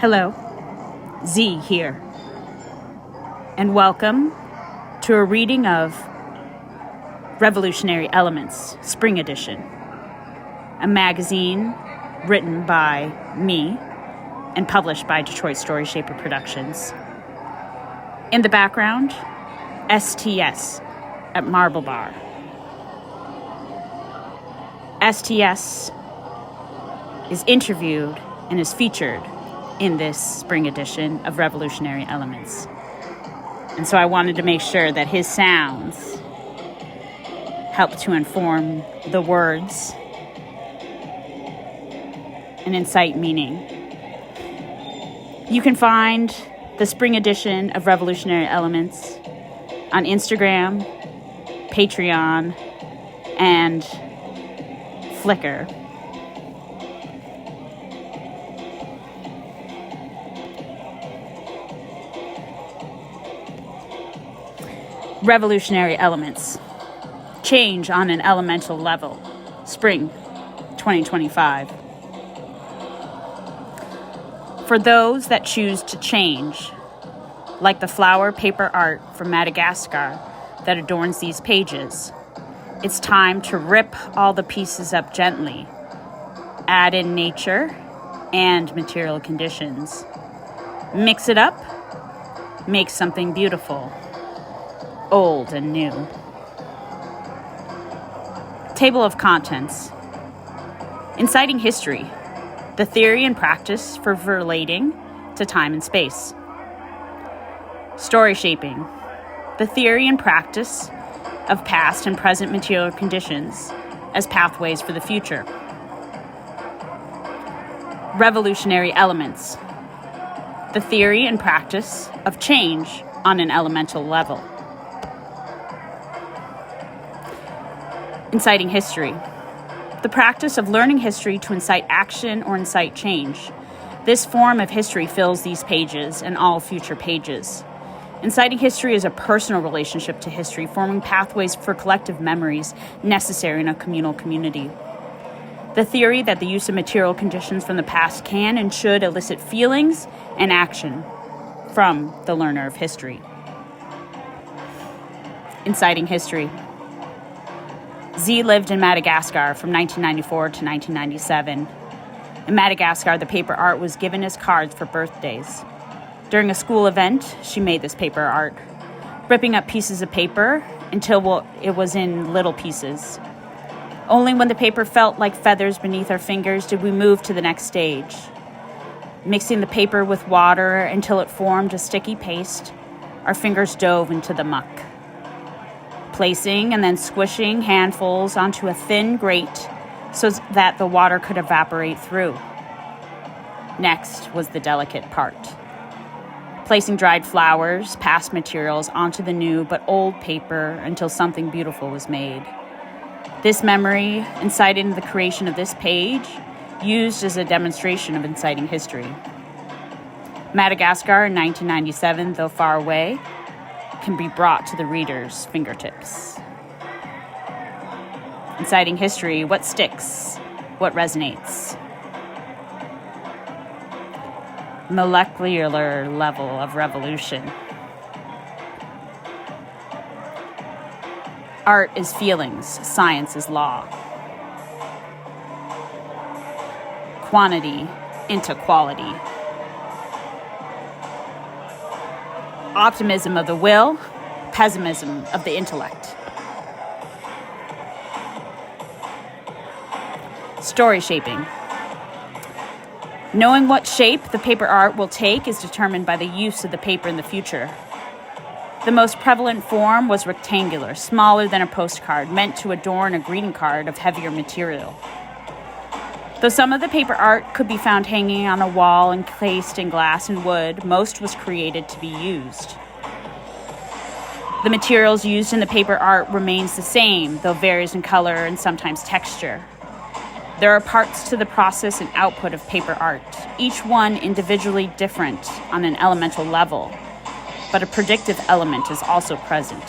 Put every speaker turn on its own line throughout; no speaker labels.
Hello, Z here, and welcome to a reading of Revolutionary Elements, Spring Edition, a magazine written by me and published by Detroit Story Shaper Productions. In the background, STS at Marble Bar. STS is interviewed and is featured in this spring edition of Revolutionary Elements. And so I wanted to make sure that his sounds help to inform the words and incite meaning. You can find the spring edition of Revolutionary Elements on Instagram, Patreon, and Flickr. Revolutionary Elements. Change on an elemental level. Spring 2025. For those that choose to change, like the flower paper art from Madagascar that adorns these pages, it's time to rip all the pieces up gently, add in nature and material conditions, mix it up, make something beautiful, old and new. Table of contents. Inciting history, the theory and practice for relating to time and space. Story shaping, the theory and practice of past and present material conditions as pathways for the future. Revolutionary elements, the theory and practice of change on an elemental level. Inciting history, the practice of learning history to incite action or incite change. This form of history fills these pages and all future pages. Inciting history is a personal relationship to history, forming pathways for collective memories necessary in a communal community. The theory that the use of material conditions from the past can and should elicit feelings and action from the learner of history. Inciting history. Z lived in Madagascar from 1994 to 1997. In Madagascar, the paper art was given as cards for birthdays. During a school event, she made this paper art, ripping up pieces of paper until it was in little pieces. Only when the paper felt like feathers beneath our fingers did we move to the next stage. Mixing the paper with water until it formed a sticky paste, our fingers dove into the muck. Placing and then squishing handfuls onto a thin grate so that the water could evaporate through. Next was the delicate part. Placing dried flowers, past materials, onto the new but old paper until something beautiful was made. This memory incited the creation of this page, used as a demonstration of inciting history. Madagascar in 1997, though far away, can be brought to the reader's fingertips. Inciting history, what sticks, what resonates. Molecular level of revolution. Art is feelings, science is law. Quantity into quality. Optimism of the will, pessimism of the intellect. Story shaping. Knowing what shape the paper art will take is determined by the use of the paper in the future. The most prevalent form was rectangular, smaller than a postcard, meant to adorn a greeting card of heavier material. Though some of the paper art could be found hanging on a wall encased in glass and wood, most was created to be used. The materials used in the paper art remains the same, though varies in color and sometimes texture. There are parts to the process and output of paper art, each one individually different on an elemental level, but a predictive element is also present.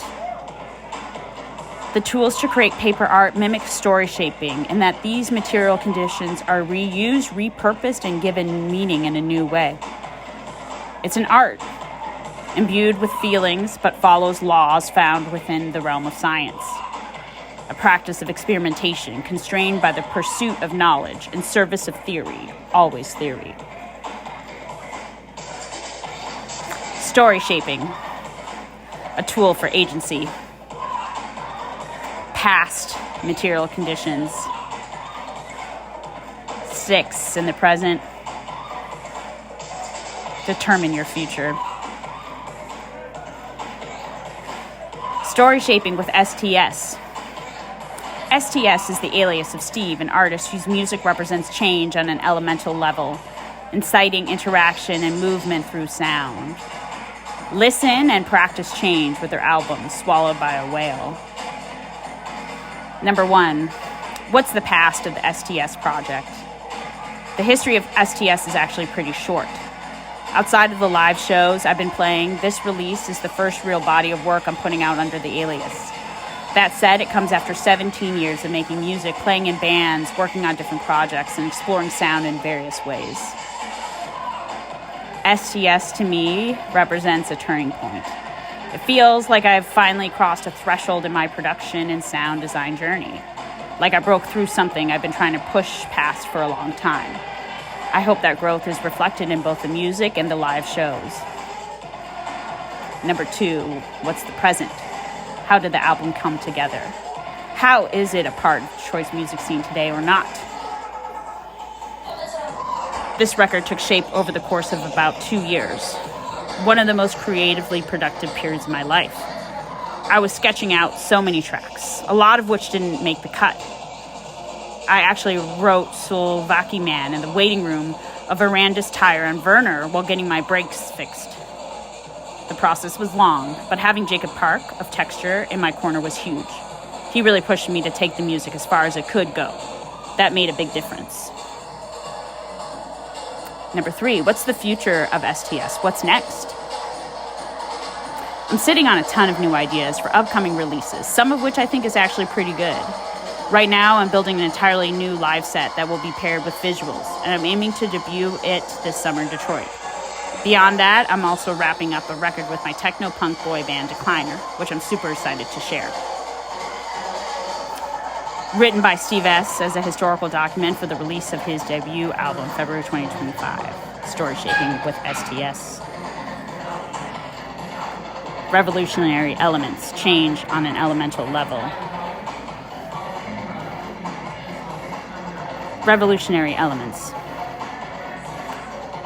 The tools to create paper art mimic story shaping in that these material conditions are reused, repurposed, and given meaning in a new way. It's an art, imbued with feelings, but follows laws found within the realm of science. A practice of experimentation constrained by the pursuit of knowledge in service of theory, always theory. Story shaping, a tool for agency. Past material conditions. 6 in the present. Determine your future. Story shaping with STS. STS is the alias of Steve, an artist whose music represents change on an elemental level, inciting interaction and movement through sound. Listen and practice change with their album, Swallowed by a Whale. Number 1, what's the past of the STS project? The history of STS is actually pretty short. Outside of the live shows I've been playing, this release is the first real body of work I'm putting out under the alias. That said, it comes after 17 years of making music, playing in bands, working on different projects, and exploring sound in various ways. STS to me represents a turning point. It feels like I've finally crossed a threshold in my production and sound design journey. Like I broke through something I've been trying to push past for a long time. I hope that growth is reflected in both the music and the live shows. Number 2, what's the present? How did the album come together? How is it a part of the choice music scene today or not? This record took shape over the course of about 2 years, one of the most creatively productive periods of my life. I was sketching out so many tracks, a lot of which didn't make the cut. I actually wrote Slovaki Man in the waiting room of Veranda's Tire and Werner while getting my brakes fixed. The process was long, but having Jacob Park of Texture in my corner was huge. He really pushed me to take the music as far as it could go. That made a big difference. Number 3, what's the future of STS? What's next? I'm sitting on a ton of new ideas for upcoming releases, some of which I think is actually pretty good. Right now, I'm building an entirely new live set that will be paired with visuals, and I'm aiming to debut it this summer in Detroit. Beyond that, I'm also wrapping up a record with my techno-punk boy band Decliner, which I'm super excited to share. Written by Steve S. as a historical document for the release of his debut album, February 2025, Story Shaping with STS. Revolutionary elements, change on an elemental level. Revolutionary elements.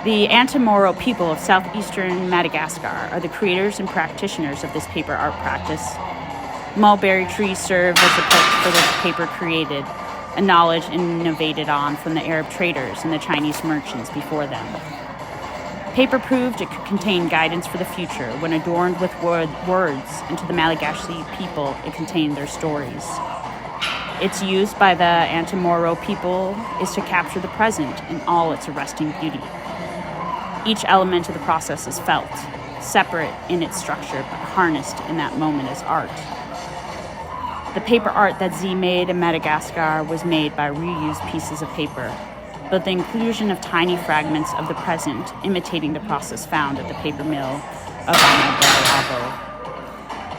The Antamoro people of southeastern Madagascar are the creators and practitioners of this paper art practice. Mulberry trees serve as the pulp for the paper created, a knowledge innovated on from the Arab traders and the Chinese merchants before them. Paper proved it could contain guidance for the future when adorned with words, and to the Malagasy people it contained their stories. Its use by the Antamoro people is to capture the present in all its arresting beauty. Each element of the process is felt, separate in its structure, but harnessed in that moment as art. The paper art that Z made in Madagascar was made by reused pieces of paper, but the inclusion of tiny fragments of the present imitating the process found at the paper mill of Anambaravo.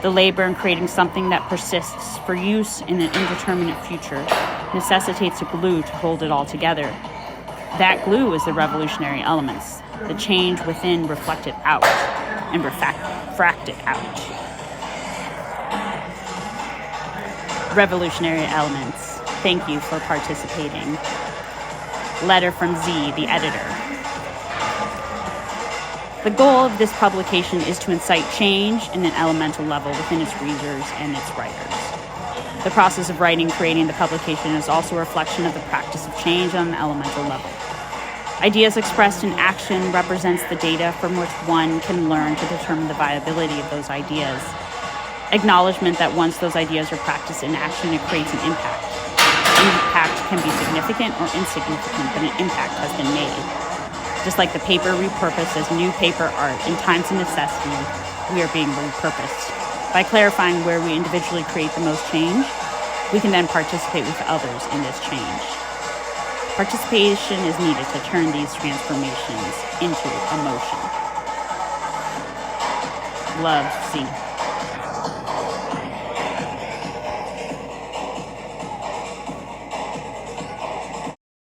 The labor in creating something that persists for use in an indeterminate future necessitates a glue to hold it all together. That glue is the revolutionary elements, the change within reflected out and refracted out. Revolutionary elements, thank you for participating. Letter from Z, the editor. The goal of this publication is to incite change in an elemental level within its readers and its writers. The process of writing, creating the publication is also a reflection of the practice of change on an elemental level. Ideas expressed in action represents the data from which one can learn to determine the viability of those ideas. Acknowledgement that once those ideas are practiced in action, it creates an impact. Impact can be significant or insignificant, but an impact has been made. Just like the paper repurposed as new paper art, in times of necessity, we are being repurposed. By clarifying where we individually create the most change, we can then participate with others in this change. Participation is needed to turn these transformations into emotion. loved Z.